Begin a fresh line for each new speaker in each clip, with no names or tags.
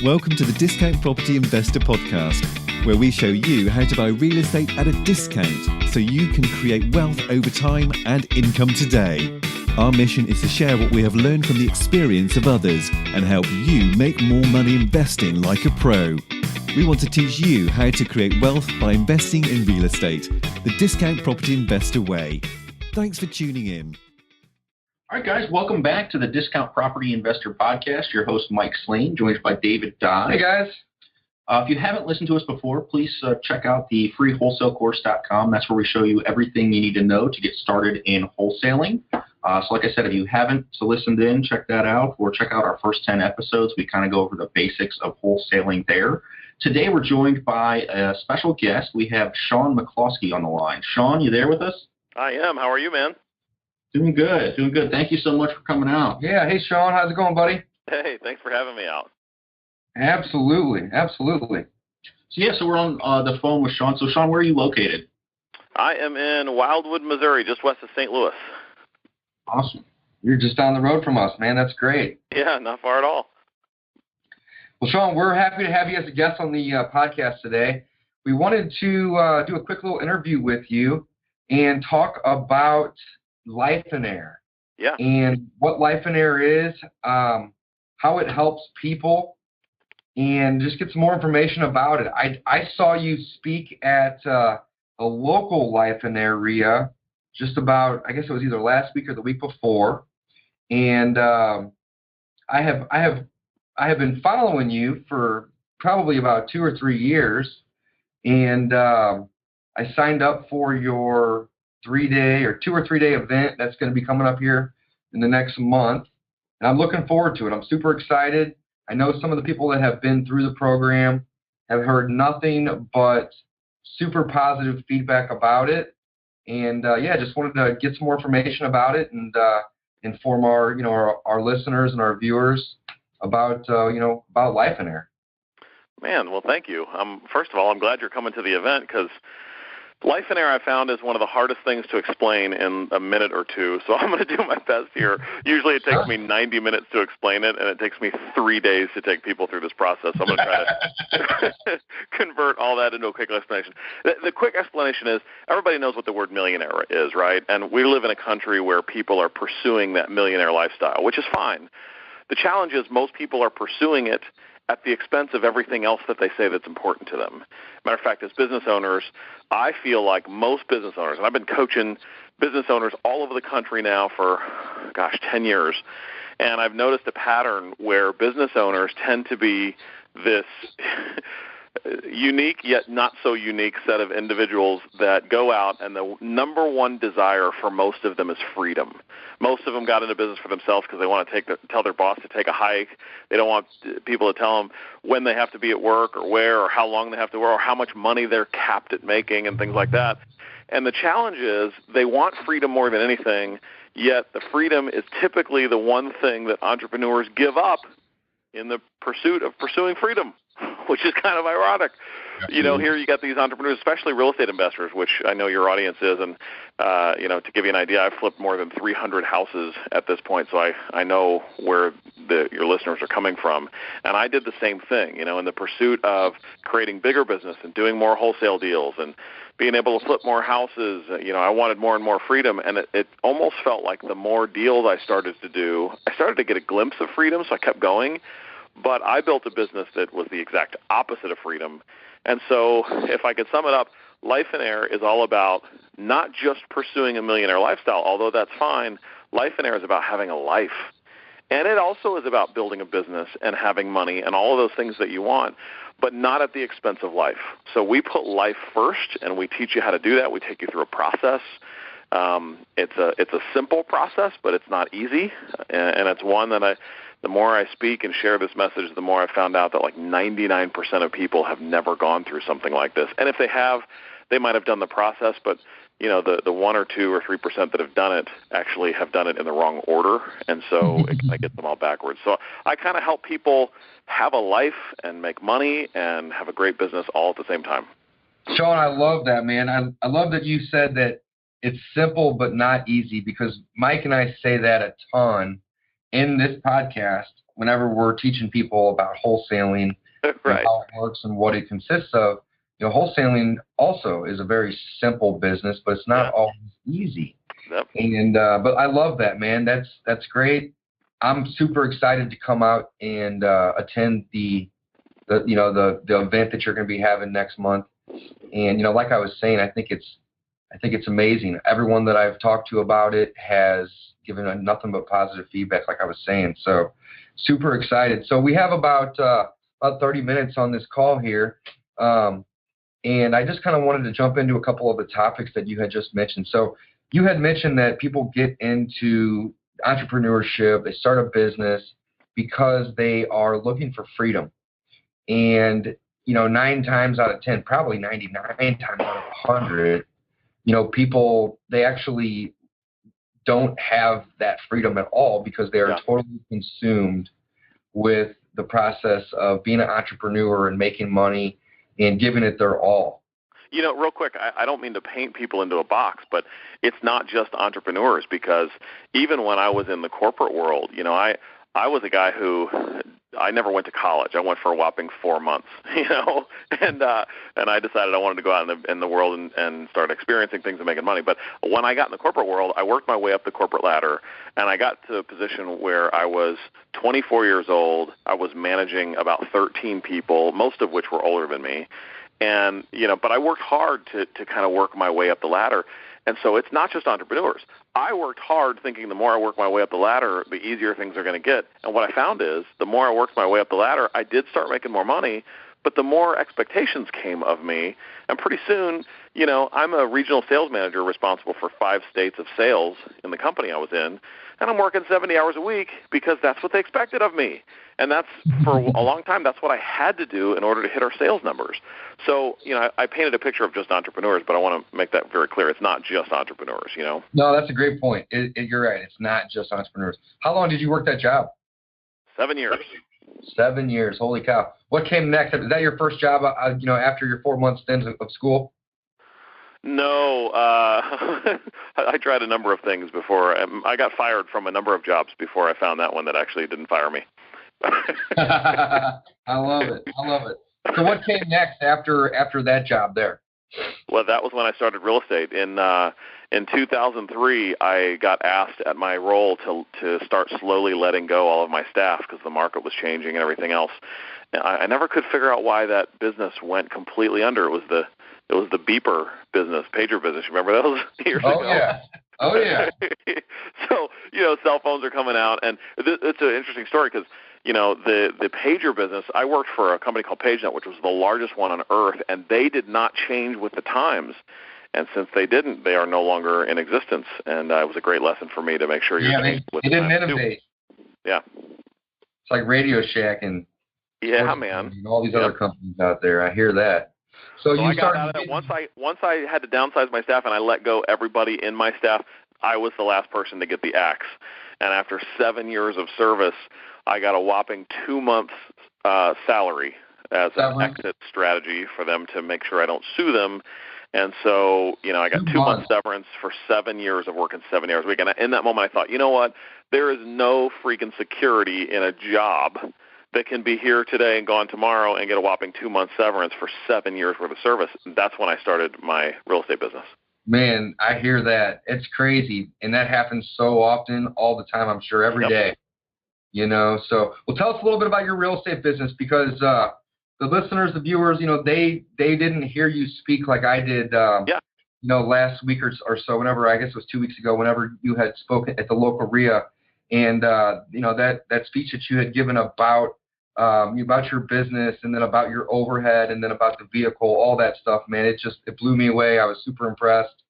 Welcome to the Discount Property Investor Podcast, where we show you how to buy real estate at a discount so you can create wealth over time and income today. Our mission is to share what we have learned from the experience of others and help you make more money investing like a pro. We want to teach you how to create wealth by investing in real estate, the Discount Property Investor way. Thanks for tuning in.
All right, guys, welcome back to the Discount Property Investor Podcast. Your host, Mike Slane, joined by David Dodd.
Hey, guys.
If you haven't listened to us before, please check out the freewholesalecourse.com. That's where we show you everything you need to know to get started in wholesaling. So like I said, if you haven't listened in, check that out, or check out our first 10 episodes. We kind of go over the basics of wholesaling there. Today, we're joined by a special guest. We have Shaun McCloskey on the line. Shaun, you there with us?
I am. How are you, man?
Doing good. Thank you so much for coming out.
Yeah. Hey, Shaun. How's it going, buddy?
Hey, thanks for having me out.
Absolutely.
So we're on the phone with Shaun. So, Shaun, where are you located?
I am in Wildwood, Missouri, just west of St. Louis.
Awesome.
You're just down the road from us, man. That's great.
Yeah, not far at all.
Well, Shaun, we're happy to have you as a guest on the podcast today. We wanted to do a quick little interview with you and talk about Lifeonaire.
Yeah.
And what Lifeonaire is, how it helps people, and just get some more information about it. I saw you speak at a local Lifeonaire RIA just about, I guess it was either last week or the week before, and I have been following you for probably about 2 or 3 years, and I signed up for your 3-day or 2 or 3 day event that's going to be coming up here in the next month, and I'm looking forward to it. I'm super excited. I know some of the people that have been through the program have heard nothing but super positive feedback about it, and just wanted to get some more information about it and inform our listeners and our viewers about Lifeonaire.
Man, well, thank you. First of all, I'm glad you're coming to the event because Lifeonaire, I found, is one of the hardest things to explain in a minute or two, so I'm going to do my best here. Usually it takes me 90 minutes to explain it, and it takes me 3 days to take people through this process. So I'm going to try to convert all that into a quick explanation. The quick explanation is everybody knows what the word millionaire is, right? And we live in a country where people are pursuing that millionaire lifestyle, which is fine. The challenge is most people are pursuing it at the expense of everything else that they say that's important to them. Matter of fact, as business owners, I feel like most business owners, and I've been coaching business owners all over the country now for, 10 years, and I've noticed a pattern where business owners tend to be this unique yet not so unique set of individuals that go out, and the number one desire for most of them is freedom. Most of them got into business for themselves because they want to tell their boss to take a hike. They don't want people to tell them when they have to be at work or where or how long they have to work or how much money they're capped at making and things like that. And the challenge is they want freedom more than anything, yet the freedom is typically the one thing that entrepreneurs give up in the pursuit of pursuing freedom, which is kind of ironic. Absolutely. You know, here you got these entrepreneurs, especially real estate investors, which I know your audience is. And, to give you an idea, I've flipped more than 300 houses at this point, so I know where your listeners are coming from. And I did the same thing, in the pursuit of creating bigger business and doing more wholesale deals and being able to flip more houses. I wanted more and more freedom, and it almost felt like the more deals I started to do, I started to get a glimpse of freedom, so I kept going. But I built a business that was the exact opposite of freedom. And so if I could sum it up, Lifeonaire is all about not just pursuing a millionaire lifestyle, although that's fine. Lifeonaire is about having a life. And it also is about building a business and having money and all of those things that you want, but not at the expense of life. So we put life first, and we teach you how to do that. We take you through a process. It's a simple process, but it's not easy, and it's one that the more I speak and share this message, the more I found out that like 99% of people have never gone through something like this. And if they have, they might have done the process, but the 1 or 2 or 3% that have done it actually have done it in the wrong order, and so it kind of gets them all backwards. So I kind of help people have a life and make money and have a great business all at the same time.
Shaun, I love that, man. I love that you said that it's simple but not easy, because Mike and I say that a ton in this podcast whenever we're teaching people about wholesaling
Right.
and how it works and what it consists of, wholesaling also is a very simple business, but it's not always easy.
Yep.
And but I love that, man. That's great. I'm super excited to come out and attend the event that you're going to be having next month. And like I was saying, I think it's amazing. Everyone that I've talked to about it has given nothing but positive feedback, like I was saying. So super excited. So we have about 30 minutes on this call here. And I just kind of wanted to jump into a couple of the topics that you had just mentioned. So you had mentioned that people get into entrepreneurship, they start a business because they are looking for freedom. And, 9 times out of 10, probably 99 times out of 100, people, they actually don't have that freedom at all because they are totally consumed with the process of being an entrepreneur and making money and giving it their all.
Real quick, I don't mean to paint people into a box, but it's not just entrepreneurs, because even when I was in the corporate world, I was a guy who I never went to college. I went for a whopping 4 months, and I decided I wanted to go out in the world and start experiencing things and making money. But when I got in the corporate world, I worked my way up the corporate ladder, and I got to a position where I was 24 years old. I was managing about 13 people, most of which were older than me. And, but I worked hard to kind of work my way up the ladder. And so it's not just entrepreneurs. I worked hard thinking the more I work my way up the ladder, the easier things are going to get. And what I found is the more I worked my way up the ladder, I did start making more money, but the more expectations came of me. And pretty soon, I'm a regional sales manager responsible for 5 states of sales in the company I was in. And I'm working 70 hours a week because that's what they expected of me. And that's, for a long time, that's what I had to do in order to hit our sales numbers. So, I painted a picture of just entrepreneurs, but I want to make that very clear. It's not just entrepreneurs,
No, that's a great point. You're right. It's not just entrepreneurs. How long did you work that job?
7 years.
7 years. Holy cow. What came next? Is that your first job, after your 4-month stint of school?
No, I tried a number of things before. I got fired from a number of jobs before I found that one that actually didn't fire me.
I love it. So what came next after that job there?
Well, that was when I started real estate. In 2003, I got asked at my role to start slowly letting go all of my staff because the market was changing and everything else. And I never could figure out why that business went completely under. It was the beeper business, pager business. You remember those years ago?
Oh, yeah.
So, cell phones are coming out. And it's an interesting story because, the pager business, I worked for a company called PageNet, which was the largest one on earth, and they did not change with the times. And since they didn't, they are no longer in existence. And it was a great lesson for me to make sure you're changing with the times.
They didn't innovate.
Yeah.
It's like Radio Shack and all these other companies out there. I hear that. So you
I got out of it. Once I had to downsize my staff and I let go everybody in my staff, I was the last person to get the axe. And after 7 years of service, I got a whopping 2 months salary as an exit strategy for them to make sure I don't sue them. And so, I got 2 months severance for 7 years of working 70 hours a week. And in that moment, I thought, you know what? There is no freaking security in a job that can be here today and gone tomorrow and get a whopping 2 months severance for 7 years worth of service. And that's when I started my real estate business. Man,
I hear that. It's crazy. And that happens so often, all the time, I'm sure, every day. So, well, tell us a little bit about your real estate business because the listeners, the viewers, they didn't hear you speak like I did, last week or so, whenever, I guess it was 2 weeks ago, whenever you had spoken at the local RIA. And, that speech that you had given about your business and then about your overhead and then about the vehicle, all that stuff, man, it blew me away. I was super impressed.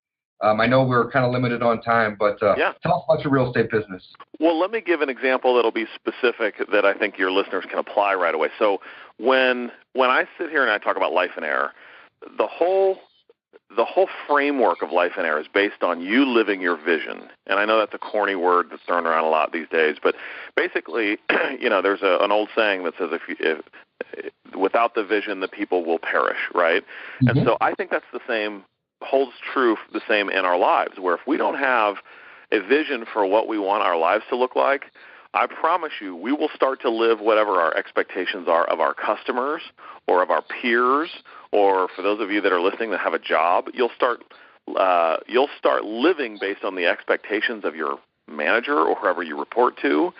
I know we're kind of limited on time, but tell us about your real estate business.
Well, let me give an example that'll be specific that I think your listeners can apply right away. So when I sit here and I talk about Lifeonaire, the whole framework of Lifeonaire is based on you living your vision. And I know that's a corny word that's thrown around a lot these days, but basically, there's an old saying that says if without the vision, the people will perish, right? Mm-hmm. And so I think that's holds true the same in our lives, where if we don't have a vision for what we want our lives to look like, I promise you, we will start to live whatever our expectations are of our customers or of our peers, or for those of you that are listening that have a job, you'll start living based on the expectations of your manager or whoever you report to.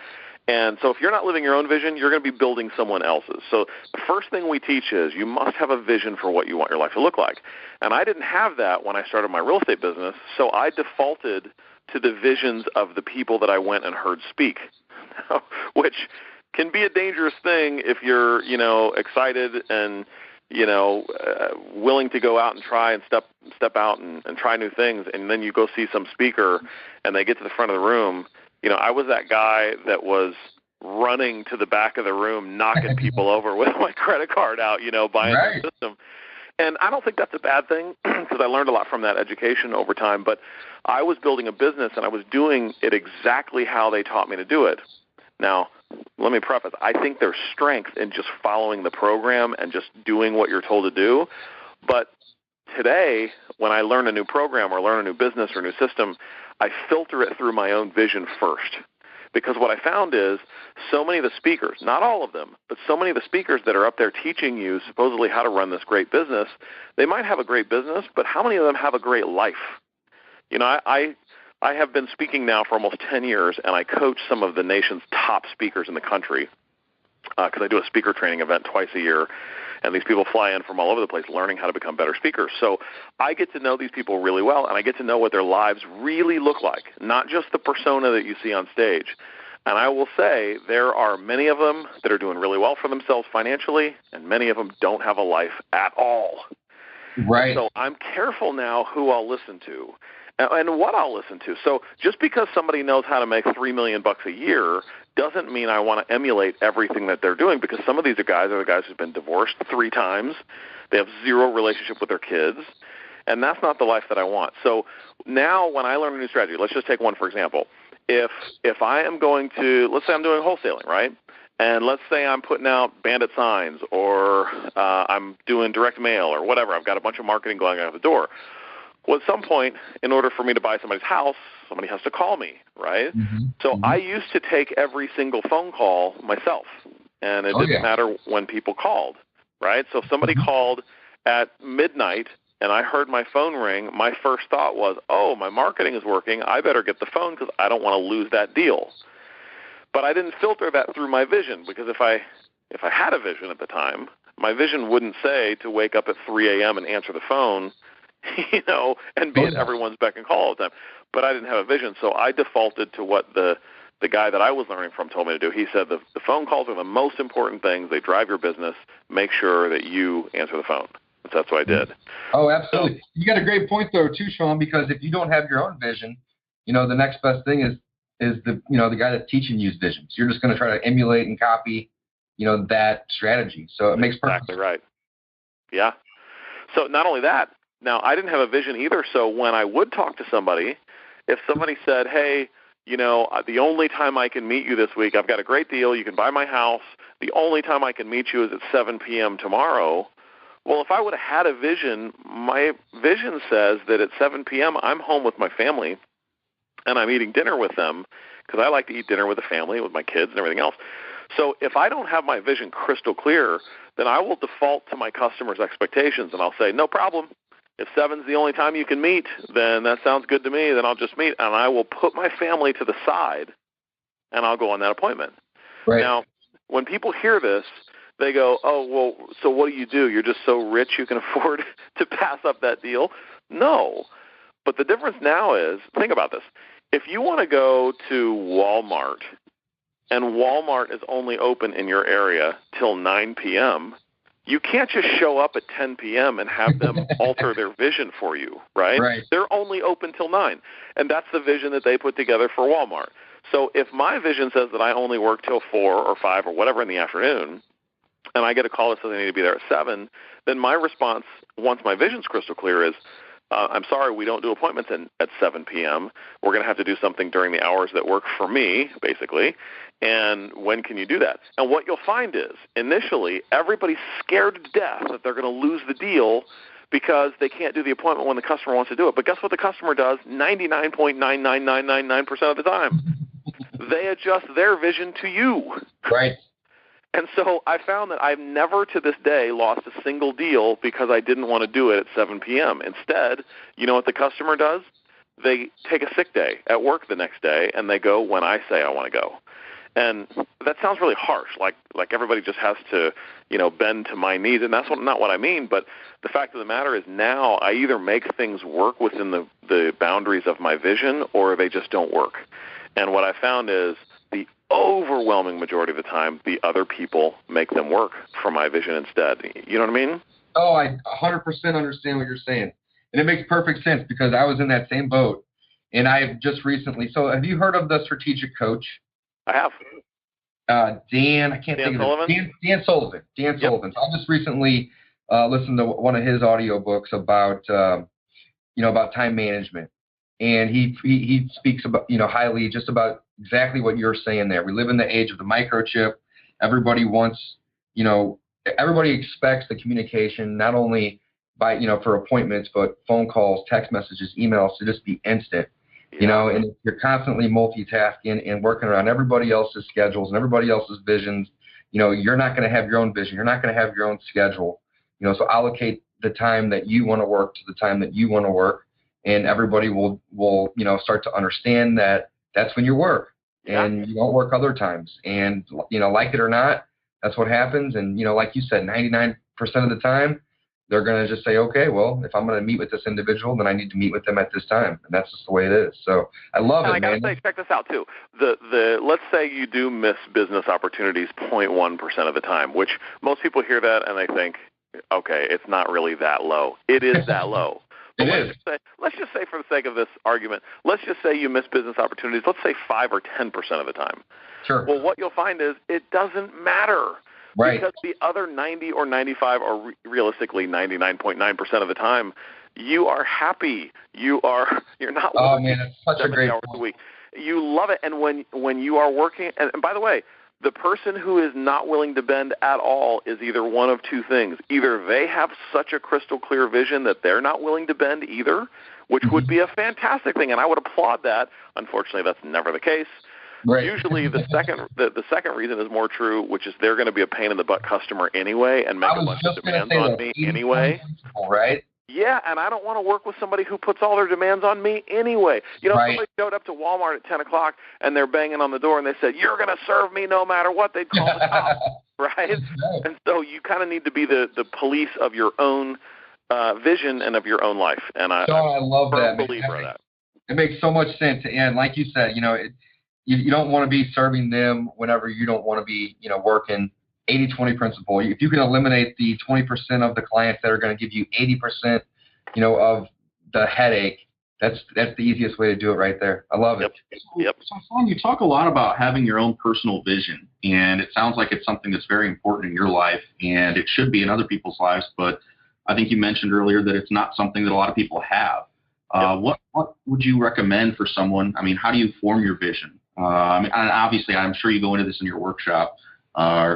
And so if you're not living your own vision, you're going to be building someone else's. So the first thing we teach is you must have a vision for what you want your life to look like. And I didn't have that when I started my real estate business, so I defaulted to the visions of the people that I went and heard speak, which can be a dangerous thing if you're, excited and, willing to go out and try and step out and try new things. And then you go see some speaker and they get to the front of the room. I was that guy that was running to the back of the room, knocking people over with my credit card out, buying
right.
the system. And I don't think that's a bad thing because I learned a lot from that education over time. But I was building a business and I was doing it exactly how they taught me to do it. Now, let me preface, I think there's strength in just following the program and just doing what you're told to do. But today, when I learn a new program or learn a new business or a new system, I filter it through my own vision first. Because what I found is so many of the speakers, not all of them, but so many of the speakers that are up there teaching you supposedly how to run this great business, they might have a great business, but how many of them have a great life? I have been speaking now for almost 10 years, and I coach some of the nation's top speakers in the country because I do a speaker training event twice a year, and these people fly in from all over the place learning how to become better speakers. So I get to know these people really well, and I get to know what their lives really look like, not just the persona that you see on stage. And I will say there are many of them that are doing really well for themselves financially, and many of them don't have a life at all.
Right.
So I'm careful now who I'll listen to and what I'll listen to. So just because somebody knows how to make $3 million a year doesn't mean I want to emulate everything that they're doing, because some of these are the guys who've been divorced 3 times. They have 0 relationship with their kids, and that's not the life that I want. So now when I learn a new strategy, let's just take one for example. If I am going to, let's say I'm doing wholesaling, right? And let's say I'm putting out bandit signs or I'm doing direct mail or whatever. I've got a bunch of marketing going out the door. Well, at some point, in order for me to buy somebody's house, somebody has to call me, right?
Mm-hmm.
So
Mm-hmm.
I used to take every single phone call myself, and it didn't matter when people called, right? So if somebody called at midnight and I heard my phone ring, my first thought was, oh, my marketing is working. I better get the phone because I don't want to lose that deal. But I didn't filter that through my vision, because if I had a vision at the time, my vision wouldn't say to wake up at 3 a.m. and answer the phone, and be at everyone's beck and call all the time. But I didn't have a vision, so I defaulted to what the guy that I was learning from told me to do. He said the phone calls are the most important things. They drive your business. Make sure that you answer the phone. So that's what I did.
Oh, absolutely. You got a great point, though, too, Shaun, because if you don't have your own vision, the next best thing is the guy that's teaching you's vision. So you're just going to try to emulate and copy, that strategy. So it makes perfect sense.
Exactly right. Yeah. So not only that, now I didn't have a vision either. So when I would talk to somebody, if somebody said, hey, the only time I can meet you this week, I've got a great deal. You can buy my house. The only time I can meet you is at 7 p.m. tomorrow. Well, if I would have had a vision, my vision says that at 7 p.m. I'm home with my family and I'm eating dinner with them, because I like to eat dinner with the family, with my kids and everything else. So if I don't have my vision crystal clear, then I will default to my customers' expectations, and I'll say, no problem. If 7's the only time you can meet, then that sounds good to me. Then I'll just meet, and I will put my family to the side, and I'll go on that appointment.
Right.
Now, when people hear this, they go, oh, well, so what do? You're just so rich you can afford to pass up that deal? No. But the difference now is, think about this. If you want to go to Walmart, and Walmart is only open in your area till 9 p.m., you can't just show up at 10 p.m. and have them alter their vision for you, right?
Right.
They're only open till 9, and that's the vision that they put together for Walmart. So if my vision says that I only work till 4 or 5 or whatever in the afternoon, and I get a call that says I need to be there at 7, then my response, once my vision's crystal clear, is, I'm sorry, we don't do appointments at 7 p.m. We're going to have to do something during the hours that work for me, basically. And when can you do that? And what you'll find is, initially, everybody's scared to death that they're going to lose the deal because they can't do the appointment when the customer wants to do it. But guess what the customer does 99.99999% of the time? they adjust their vision to you.
Right.
And so I found that I've never to this day lost a single deal because I didn't want to do it at 7 p.m. Instead, you know what the customer does? They take a sick day at work the next day, and they go when I say I want to go. And that sounds really harsh, like everybody just has to, bend to my needs, and that's not what I mean. But the fact of the matter is now I either make things work within the boundaries of my vision or they just don't work. And what I found is the overwhelming majority of the time, the other people make them work for my vision instead. You know what I mean?
Oh, I 100% understand what you're saying. And it makes perfect sense because I was in that same boat. And I've just recently, so have you heard of the strategic coach?
I have.
Dan, I can't think of it. Dan Sullivan. Dan Sullivan. So I just recently listened to one of his audiobooks about, about time management. And he speaks about, highly just about exactly what you're saying there. We live in the age of the microchip. Everybody wants, everybody expects the communication, not only by, for appointments, but phone calls, text messages, emails to just be instant. And if you're constantly multitasking and working around everybody else's schedules and everybody else's visions, you're not going to have your own vision. You're not going to have your own schedule. So allocate the time that you want to work to the time that you want to work, and everybody will start to understand that that's when you work, and you don't work other times. And, like it or not, that's what happens. And, like you said, 99% of the time, they're going to just say, okay, well, if I'm going to meet with this individual, then I need to meet with them at this time. And that's just the way it is. So I love it, man.
I got to say, check this out, too. Let's say you do miss business opportunities 0.1% of the time, which most people hear that and they think, okay, it's not really that low. It is that low. But let's just say, for the sake of this argument, let's just say you miss business opportunities, let's say 5 or 10% of the time.
Sure.
Well, what you'll find is it doesn't matter.
Right.
Because the other 90 or 95 or realistically 99.9% of the time, you are happy. You're not working 70 hours a week. You love it. And when you are working, and by the way, the person who is not willing to bend at all is either one of two things. Either they have such a crystal clear vision that they're not willing to bend either, which would be a fantastic thing, and I would applaud that. Unfortunately, that's never the case. Right. Usually the second reason is more true, which is they're going to be a pain in the butt customer anyway and make a bunch of demands on me anyway.
Right?
Yeah, and I don't want to work with somebody who puts all their demands on me anyway. Somebody showed up to Walmart at 10 o'clock and they're banging on the door and they said, you're going to serve me no matter what. They'd call the cops, right? And so you kind of need to be the police of your own vision and of your own life. And I
love that.
Believer of that.
It makes so much sense. And like you said, you don't want to be serving them whenever you don't want to be, working. 80-20 principle. If you can eliminate the 20% of the clients that are going to give you 80%, of the headache, that's the easiest way to do it right there. I love it.
Yep.
So, Shaun, you talk a lot about having your own personal vision, and it sounds like it's something that's very important in your life, and it should be in other people's lives. But I think you mentioned earlier that it's not something that a lot of people have. What would you recommend for someone? I mean, how do you form your vision? And obviously, I'm sure you go into this in your workshop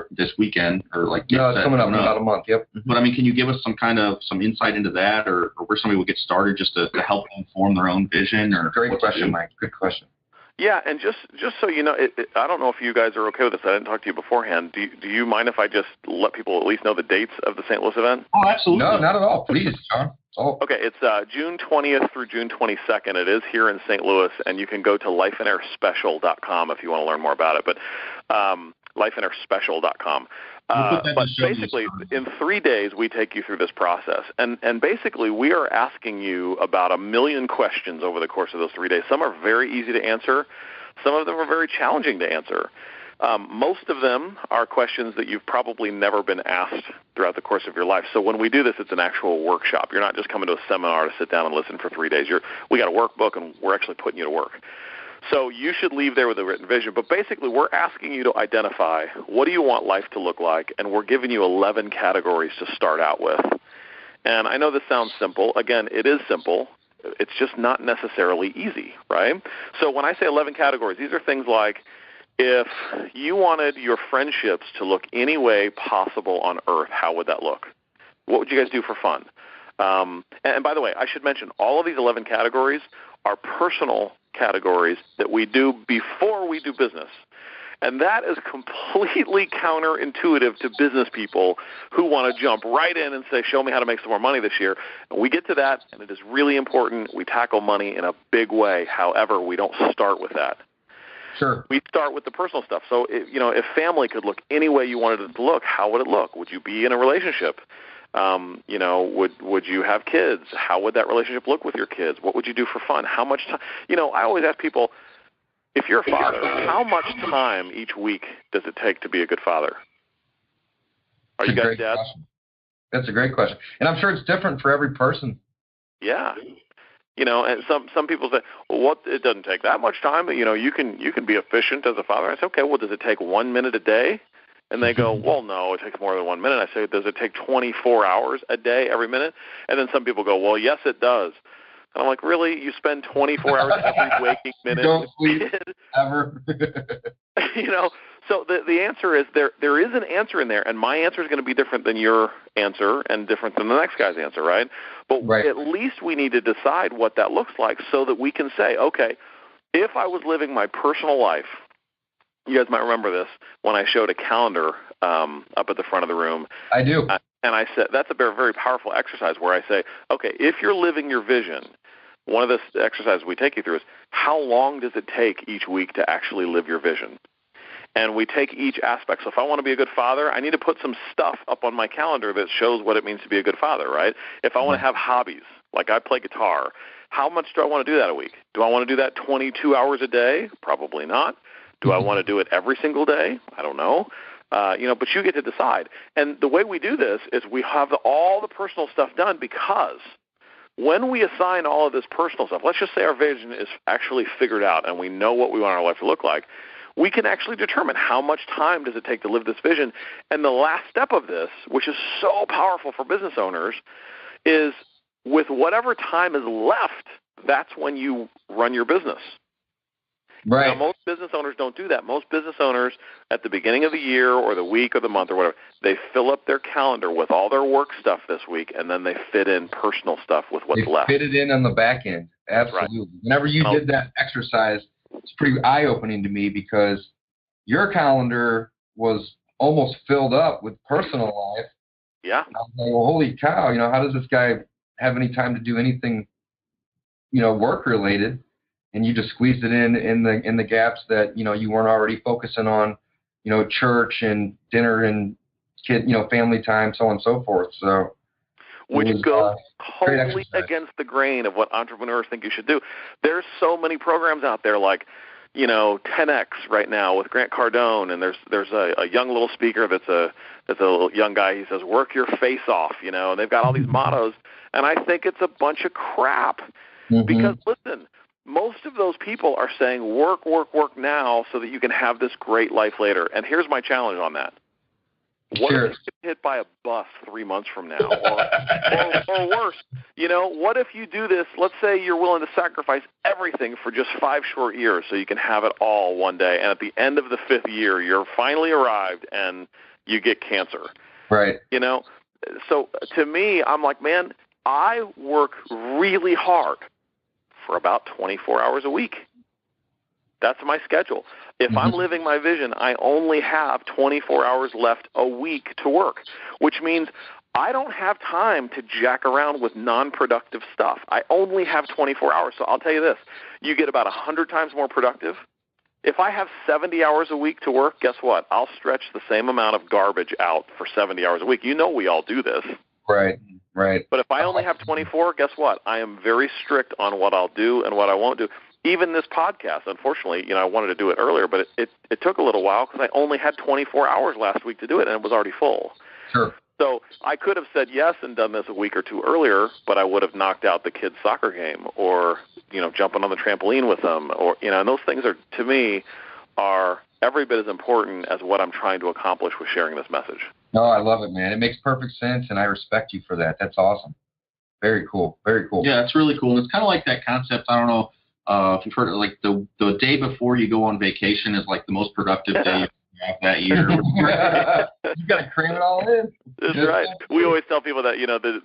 this weekend, or like
it's coming up in about a month. Yep.
But I mean, can you give us some insight into that, or where somebody would get started just to help them form their own vision? Or
great question, Mike. Good question.
Yeah, and just so you know, I don't know if you guys are okay with this. I didn't talk to you beforehand. Do you mind if I just let people at least know the dates of the St. Louis event?
Oh, absolutely.
No, not at all. Please, Shaun.
Okay, it's June 20th through June 22nd. It is here in St. Louis, and you can go to lifeonairespecial.com if you want to learn more about it. But lifeonairespecial.com. But basically, in 3 days, we take you through this process. And basically, we are asking you about 1 million questions over the course of those 3 days. Some are very easy to answer. Some of them are very challenging to answer. Most of them are questions that you've probably never been asked throughout the course of your life. So when we do this, it's an actual workshop. You're not just coming to a seminar to sit down and listen for 3 days. We got a workbook, and we're actually putting you to work. So you should leave there with a written vision. But basically, we're asking you to identify what do you want life to look like, and we're giving you 11 categories to start out with. And I know this sounds simple. Again, it is simple. It's just not necessarily easy, right? So when I say 11 categories, these are things like, if you wanted your friendships to look any way possible on Earth, how would that look? What would you guys do for fun? And by the way, I should mention all of these 11 categories are personal categories that we do before we do business. And that is completely counterintuitive to business people who want to jump right in and say, show me how to make some more money this year. And we get to that, and it is really important. We tackle money in a big way. However, we don't start with that.
Sure.
We start with the personal stuff. So, if family could look any way you wanted it to look, how would it look? Would you be in a relationship? Would you have kids? How would that relationship look with your kids? What would you do for fun? How much time? I always ask people, if you're a father, how much time each week does it take to be a good father? Are you guys dads?
That's a great question. And I'm sure it's different for every person.
Yeah. And some people say, well, it doesn't take that much time. But, you can be efficient as a father. I say, okay, well, does it take 1 minute a day? And they go, well, no, it takes more than 1 minute. I say, does it take 24 hours a day every minute? And then some people go, well, yes, it does. And I'm like, really? You spend 24 hours every waking minute?
Don't sleep ever.
So the answer is there is an answer in there, and my answer is going to be different than your answer and different than the next guy's answer, right? But at least we need to decide what that looks like so that we can say, okay, if I was living my personal life, you guys might remember this when I showed a calendar up at the front of the room.
I do.
And I said, that's a very, very powerful exercise where I say, okay, if you're living your vision, one of the exercises we take you through is how long does it take each week to actually live your vision? And we take each aspect. So if I want to be a good father, I need to put some stuff up on my calendar that shows what it means to be a good father, right? If I want to have hobbies, like I play guitar, how much do I want to do that a week? Do I want to do that 22 hours a day? Probably not. Do I want to do it every single day? I don't know. But you get to decide. And the way we do this is we have all the personal stuff done because when we assign all of this personal stuff, let's just say our vision is actually figured out and we know what we want our life to look like, we can actually determine how much time does it take to live this vision. And the last step of this, which is so powerful for business owners, is with whatever time is left, that's when you run your business.
Right.
Now, most business owners don't do that. Most business owners, at the beginning of the year or the week or the month or whatever, they fill up their calendar with all their work stuff this week, and then they fit in personal stuff with what's left.
Fit it in on the back end. Absolutely. Right. Whenever you did that exercise, it's pretty eye-opening to me because your calendar was almost filled up with personal life.
Yeah.
I was like, well, holy cow, how does this guy have any time to do anything, work-related? And you just squeezed it in the gaps that, you weren't already focusing on, church and dinner and kid, family time, so on and so forth. So
which goes totally against the grain of what entrepreneurs think you should do. There's so many programs out there like, 10X right now with Grant Cardone, and there's a young little speaker that's a little young guy. He says, work your face off, and they've got all these mottos, and I think it's a bunch of crap because, listen, most of those people are saying work, work, work now so that you can have this great life later. And here's my challenge on that. What if you get hit by a bus 3 months from now? Or worse, what if you do this, let's say you're willing to sacrifice everything for just 5 short years so you can have it all one day, and at the end of the 5th year, you're finally arrived and you get cancer.
Right.
So to me, I'm like, man, I work really hard for about 24 hours a week. That's my schedule. If I'm living my vision, I only have 24 hours left a week to work, which means I don't have time to jack around with non-productive stuff. I only have 24 hours. So I'll tell you this, you get about 100 times more productive. If I have 70 hours a week to work, guess what? I'll stretch the same amount of garbage out for 70 hours a week. We all do this.
Right. Right.
But if I only have 24, guess what? I am very strict on what I'll do and what I won't do. Even this podcast, unfortunately, I wanted to do it earlier, but it took a little while because I only had 24 hours last week to do it, and it was already full.
Sure.
So I could have said yes and done this a week or two earlier, but I would have knocked out the kids' soccer game or, jumping on the trampoline with them. Or, and those things are, to me, are every bit as important as what I'm trying to accomplish with sharing this message.
No, I love it, man. It makes perfect sense, and I respect you for that. That's awesome. Very cool. Very cool.
Yeah, it's really cool. And it's kind of like that concept, I don't know if you've heard it, like the day before you go on vacation is like the most productive day that year.
You got to cram it all in.
That's right. We always tell people that,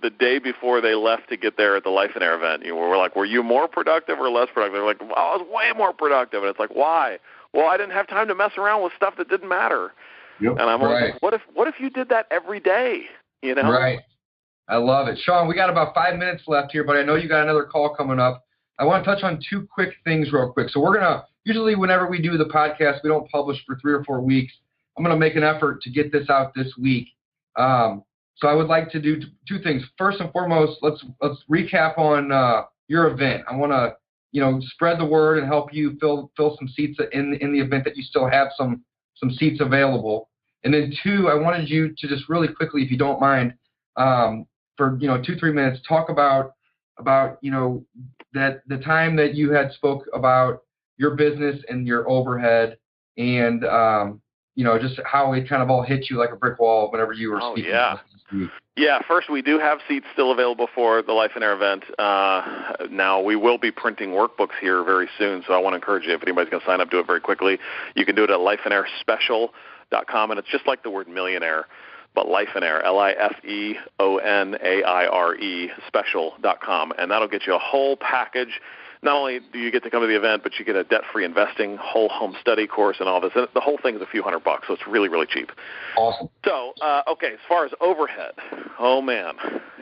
the day before they left to get there at the Lifeonaire event, we're like, were you more productive or less productive? They're like, well, I was way more productive. And it's like, why? Well, I didn't have time to mess around with stuff that didn't matter.
Yep.
And I'm always like, what if you did that every day?
Right. I love it. Shaun, we got about 5 minutes left here, but I know you got another call coming up. I want to touch on 2 quick things real quick. So we're going to, usually whenever we do the podcast, we don't publish for 3 or 4 weeks. I'm going to make an effort to get this out this week. So I would like to do 2 things. First and foremost, let's recap on your event. I want to, spread the word and help you fill some seats in the event that you still have some seats available. And then 2, I wanted you to just really quickly, if you don't mind, for 2-3 minutes, talk about that the time that you had spoke about your business and your overhead, and just how it kind of all hit you like a brick wall whenever you were speaking.
Yeah. First, we do have seats still available for the Lifeonaire event. Now, we will be printing workbooks here very soon, so I want to encourage you, if anybody's going to sign up, do it very quickly. You can do it at lifeonairespecial.com, and it's just like the word millionaire, but Lifeonaire, Lifeonaire, special.com, and that'll get you a whole package. Not only do you get to come to the event, but you get a debt-free investing, whole home study course and all this. And the whole thing is a few $100, so it's really, really cheap.
Awesome.
So, okay, as far as overhead, oh, man.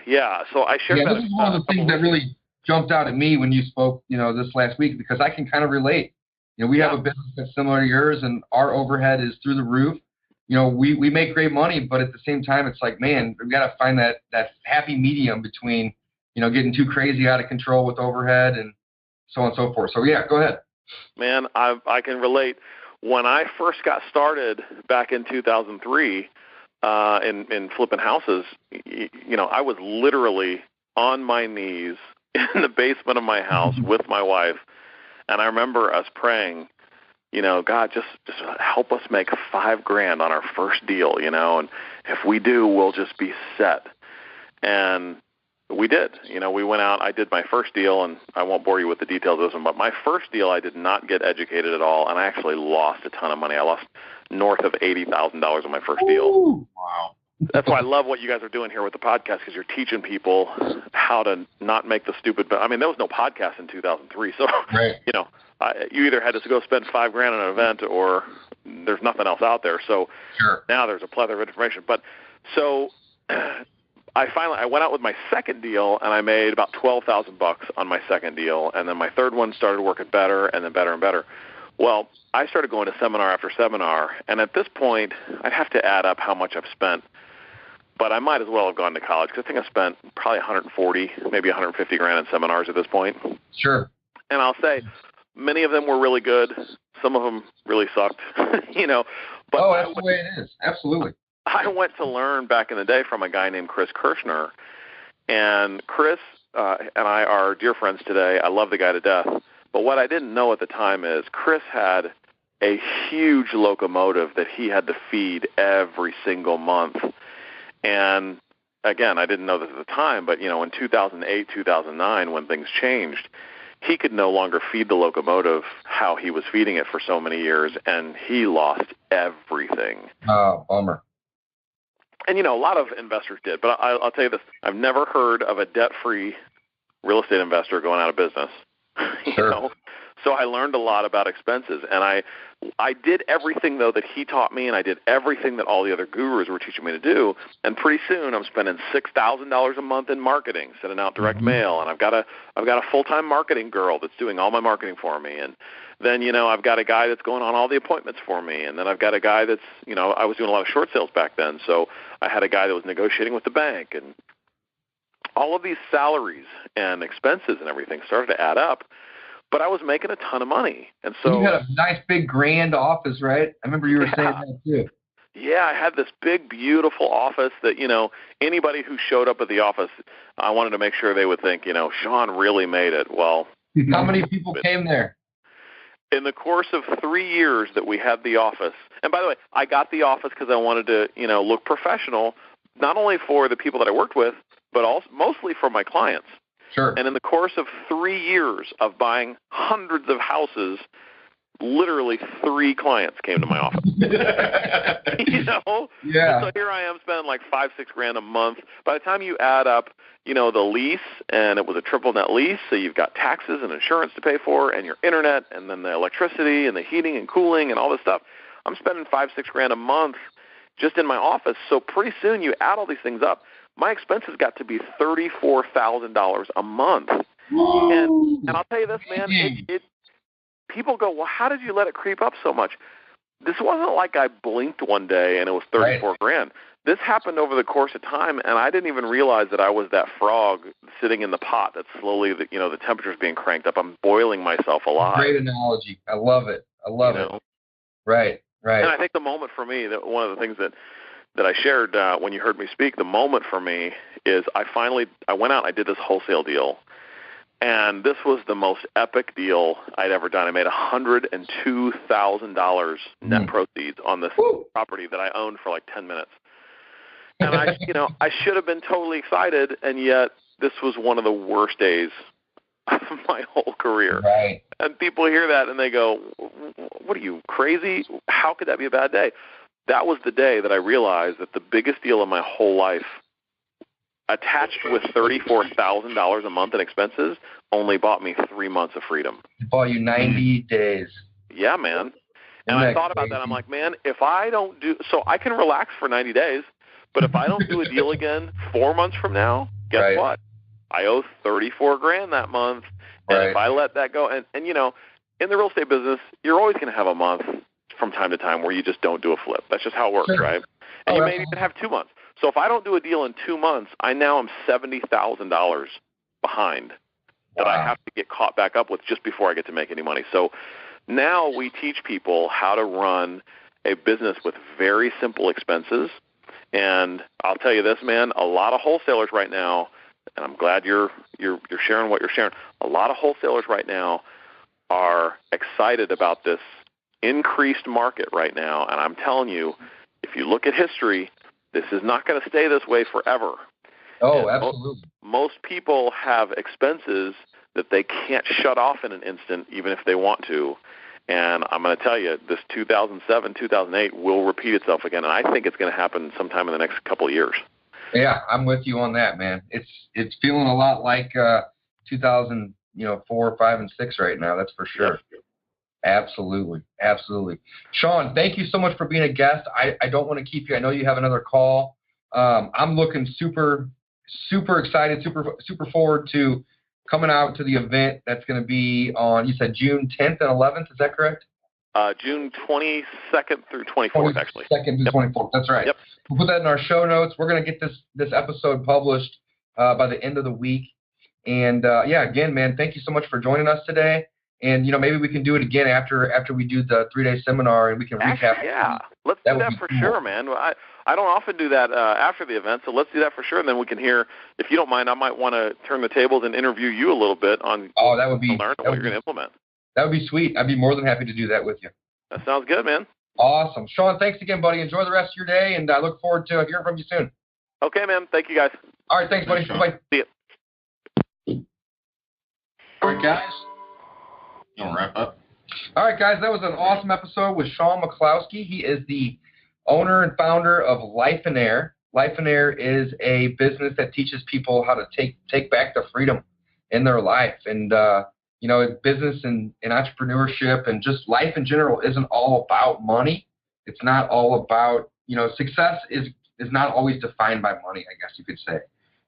Yeah, so I shared that.
This is one of the things that really jumped out at me when you spoke, this last week, because I can kind of relate. We have a business that's similar to yours, and our overhead is through the roof. We make great money, but at the same time, it's like, man, we've got to find that happy medium between, getting too crazy out of control with overhead and so on and so forth. So, yeah, go ahead.
Man, I can relate. When I first got started back in 2003 in flipping houses, I was literally on my knees in the basement of my house with my wife, and I remember us praying, God, just help us make $5,000 on our first deal, and if we do, we'll just be set. And we did. We went out. I did my first deal, and I won't bore you with the details of this one, but my first deal, I did not get educated at all, and I actually lost a ton of money. I lost north of $80,000 on my first deal.
Ooh, wow.
That's why I love what you guys are doing here with the podcast, because you're teaching people how to not make the stupid. But I mean, there was no podcast in 2003, so
right.
You either had to go spend $5,000 on an event, or there's nothing else out there. So Now there's a plethora of information. But so I went out with my second deal, and I made about $12,000 on my second deal, and then my third one started working better, and then better and better. Well, I started going to seminar after seminar, and at this point, I'd have to add up how much I've spent. But I might as well have gone to college, because I think I spent probably $140,000, maybe $150,000 in seminars at this point.
Sure.
And I'll say, many of them were really good. Some of them really sucked, But
that's the way it is. Absolutely.
I went to learn back in the day from a guy named Chris Kirshner. And Chris and I are dear friends today. I love the guy to death. But what I didn't know at the time is Chris had a huge locomotive that he had to feed every single month. And again, I didn't know this at the time, but, in 2008, 2009, when things changed, he could no longer feed the locomotive how he was feeding it for so many years, and he lost everything.
Oh, bummer.
And, a lot of investors did. But I'll tell you this. I've never heard of a debt-free real estate investor going out of business.
Sure.
So I learned a lot about expenses, and I did everything, though, that he taught me, and I did everything that all the other gurus were teaching me to do, and pretty soon I'm spending $6,000 a month in marketing, sending out direct mail, and I've got a full-time marketing girl that's doing all my marketing for me, and then, I've got a guy that's going on all the appointments for me, and then I've got a guy that's, I was doing a lot of short sales back then, so I had a guy that was negotiating with the bank, and all of these salaries and expenses and everything started to add up. But I was making a ton of money. And so
you had a nice big grand office, right? I remember you were saying that too.
Yeah, I had this big, beautiful office that, anybody who showed up at the office, I wanted to make sure they would think, Shaun really made it. Well,
how many people came there?
In the course of 3 years that we had the office, and by the way, I got the office because I wanted to, look professional, not only for the people that I worked with, but also mostly for my clients.
Sure.
And in the course of 3 years of buying hundreds of houses, literally 3 clients came to my office. You know?
Yeah.
And so here I am spending like $5-6 a month. By the time you add up, you know, the lease, and it was a triple net lease, so you've got taxes and insurance to pay for, and your internet, and then the electricity, and the heating and cooling, and all this stuff. I'm spending $5-6 a month just in my office. So pretty soon you add all these things up. My expenses got to be $34,000 a month. And I'll tell you this, man, people go, well, how did you let it creep up so much? This wasn't like I blinked one day and it was $34,000. This happened over the course of time, and I didn't even realize that I was that frog sitting in the pot that slowly, you know, the temperature's being cranked up. I'm boiling myself alive.
Great analogy. I love it. I love it. Right.
And I think the moment for me, that one of the things that I shared when you heard me speak, the moment for me is I went out and I did this wholesale deal. And this was the most epic deal I'd ever done. I made $102,000 net proceeds on this property that I owned for like 10 minutes. And I should have been totally excited, and yet this was one of the worst days of my whole career.
Right.
And people hear that and they go, "What are you, crazy? How could that be a bad day?" That was the day that I realized that the biggest deal of my whole life, attached with $34,000 a month in expenses, only bought me 3 months of freedom.
It bought you 90 days.
Yeah, man. And I thought about that. I'm like, man, if I don't so I can relax for 90 days, but if I don't do a deal again 4 months from now, guess what? I owe $34,000 that month. And if I let that go, and you know, in the real estate business, you're always going to have a month from time to time where you just don't do a flip. That's just how it works, right? And you may even have 2 months. So if I don't do a deal in 2 months, I now am $70,000 behind that I have to get caught back up with just before I get to make any money. So now we teach people how to run a business with very simple expenses. And I'll tell you this, man, a lot of wholesalers right now, and I'm glad you're sharing what you're sharing, a lot of wholesalers right now are excited about this increased market right now. And I'm telling you, if you look at history, this is not going to stay this way forever.
Oh, absolutely.
Most people have expenses that they can't shut off in an instant, even if they want to. And I'm going to tell you, this 2007, 2008 will repeat itself again. And I think it's going to happen sometime in the next couple of years.
Yeah, I'm with you on that, man. It's feeling a lot like 2004, 5, and 6 right now. That's for sure. Yeah. Absolutely. Shaun, thank you so much for being a guest. I don't want to keep you. I know you have another call. I'm looking super excited, super forward to coming out to the event that's going to be on, you said June 10th and 11th. Is that correct?
June 22nd through 24th, actually.
22nd through 24th. That's right.
Yep.
We'll put that in our show notes. We're going to get this episode published by the end of the week. And again, man, thank you so much for joining us today. And, you know, maybe we can do it again after we do the 3-day seminar, and we can recap.
Yeah, let's do that for sure, man. I don't often do that after the event, so let's do that for sure. And then we can hear, if you don't mind, I might want to turn the tables and interview you a little bit on
that would be,
learn what you're going to implement.
That would be sweet. I'd be more than happy to do that with you.
That sounds good, man.
Awesome. Shaun, thanks again, buddy. Enjoy the rest of your day, and I look forward to hearing from you soon.
Okay, man. Thank you, guys.
All right, thanks, buddy. Bye.
See ya.
All right, guys. You want to wrap up?
All right, guys. That was an awesome episode with Shaun McCloskey. He is the owner and founder of Lifeonaire. Lifeonaire is a business that teaches people how to take back their freedom in their life. And, you know, business and entrepreneurship and just life in general isn't all about money. It's not all about, you know, success is not always defined by money, I guess you could say.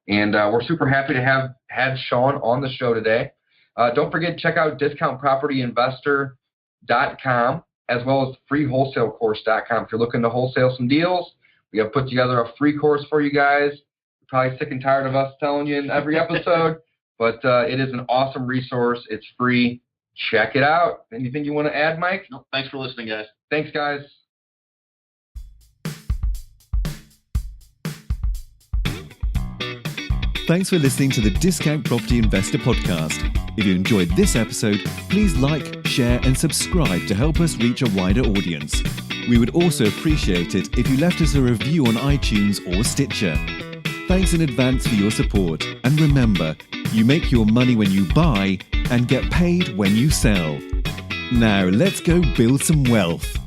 And we're super happy to have had Shaun on the show today. Don't forget to check out discountpropertyinvestor.com as well as freewholesalecourse.com. If you're looking to wholesale some deals, we have put together a free course for you guys. You're probably sick and tired of us telling you in every episode, but it is an awesome resource. It's free. Check it out. Anything you want to add, Mike?
No, thanks for listening, guys.
Thanks, guys.
Thanks for listening to the Discount Property Investor Podcast. If you enjoyed this episode, please like, share, and subscribe to help us reach a wider audience. We would also appreciate it if you left us a review on iTunes or Stitcher. Thanks in advance for your support. And remember, you make your money when you buy and get paid when you sell. Now let's go build some wealth.